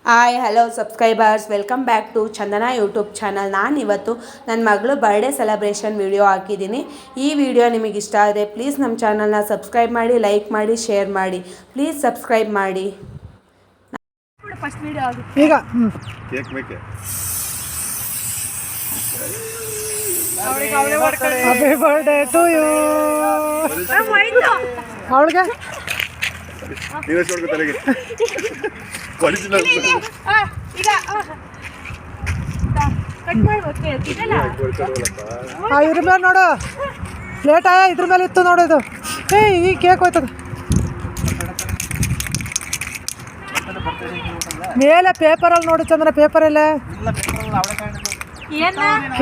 Hi hello subscribers welcome back to Chandana YouTube channel. ನಾನಿವತ್ತು ನನ್ನ ಮಗಳು ಬರ್ಡೇ ಸೆಲೆಬ್ರೇಷನ್ ವಿಡಿಯೋ ಹಾಕಿದ್ದೀನಿ. ಈ ವಿಡಿಯೋ ನಿಮಗೆ ಇಷ್ಟ ಆದರೆ ಪ್ಲೀಸ್ ನಮ್ಮ ಚಾನಲ್ನ ಸಬ್ಸ್ಕ್ರೈಬ್ ಮಾಡಿ, ಲೈಕ್ ಮಾಡಿ, ಶೇರ್ ಮಾಡಿ. ಪ್ಲೀಸ್ ಸಬ್ಸ್ಕ್ರೈಬ್ ಮಾಡಿ. ಈಗ ಹ್ಯಾಪಿ ಬರ್ಡೇ ಟು ಯು. ಅವಳಿಗೆ ಇದ್ರ ಮೇಲೆ ನೋಡು, ಪ್ಲೇಟ್ ಇದ್ರ ಮೇಲೆ ಇತ್ತು ನೋಡು. ಇದು ಈ ಕೇಕ್ ಹೋಯ್ತದ ಮೇಲೆ ಪೇಪರಲ್ಲಿ ನೋಡಿ ಚಂದ್ರ. ಪೇಪರ್ ಎಲ್ಲ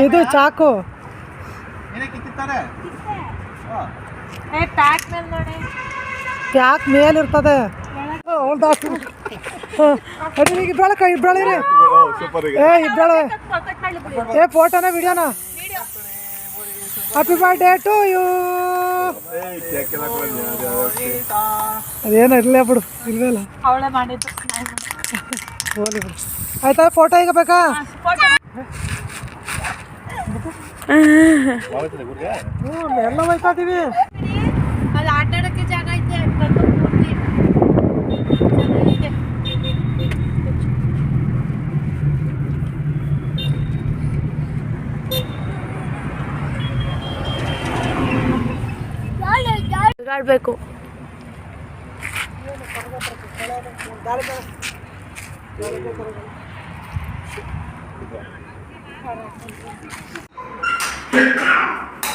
ಇದು ಚಾಕು ಪ್ಯಾಕ್ ಮೇಲೆ ಇರ್ತದೆ. ಇಬ್ಬಳ ಇಬ್ಬಳಿರಿ ಇಬ್ಬಳ ಫೋಟೋನ ವಿಡಿಯೋನ. Happy birthday to you. ಅದೇನೋ ಇರಲೇ ಬಿಡು, ಇಲ್ವಲ್ಲ ಹೋಗ್ಲಿ ಬಿಡು. ಆಯ್ತಾ ಫೋಟೋ ಈಗ ಬೇಕಾ? ಎಲ್ಲ ಹೋಯ್ತಾ ಇದೀವಿ. ಆಟಾಡಕ್ಕೆ ಜಾಗ ಐತೆ. ಆಡಬೇಕು.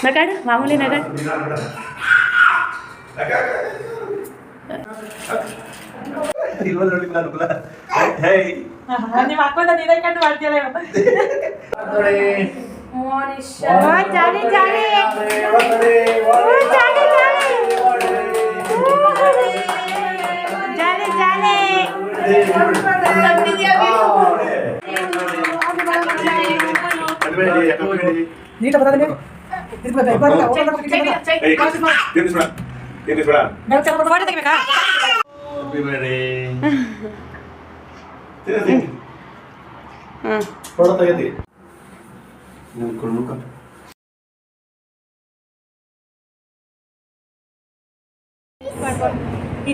ನಗಾಡು ಮಾಮೂಲಿ ನಗಾಡು. ನಿಮ್ಮ ಅಕ್ಕಂದ ನೀನೇ ಕಂಡು ಮಾಡ್ತೀಯಲ್ಲ. ಜಾಲಿ ಜಾಲಿ ಜಾಲಿ ಜಾಲಿ ನೀಟ ಬರ್ತದೆ. ಇದು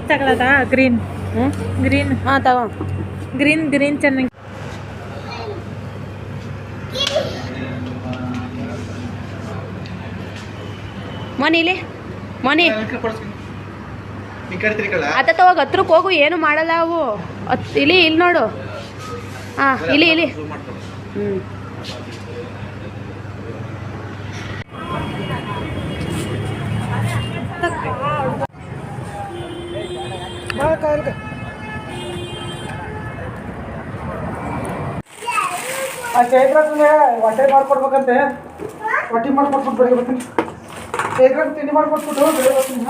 ತಗೊಳ್ಳೋದಾ? ಗ್ರೀನ್ ಗ್ರೀನ್ ಹಾಂ ತಗೋ. ಗ್ರೀನ್ ಗ್ರೀನ್ ಚೆನ್ನಾಗಿ. ಮೊನಿಲಿ ಮೊನಿ ಅತ್ತ ತಗೋಗ ಹತ್ರಕ್ಕೆ ಹೋಗು, ಏನು ಮಾಡಲ್ಲ ಅವು. ಇಲ್ಲಿ ಇಲ್ಲಿ ನೋಡು. ಹಾಂ ಇಲ್ಲಿ ಇಲ್ಲಿ. ಹ್ಞೂ ಚೈತ್ರಕ್ಕೆ ಹೊಟ್ಟೆ ಮಾಡ್ಕೊಡ್ಬೇಕಂತೆ. ಹೊಟ್ಟೆ ಮಾಡ್ಕೊಟ್ಬಿಟ್ಟು ಬೆಳಿಗ್ಗೆ ಬರ್ತೀನಿ. ಚೈತ್ರ ತಿಂಡಿ ಮಾಡ್ಕೊಟ್ಬಿಟ್ಟು ಬೆಳಿಗ್ಗೆ ಬರ್ತೀನಿ.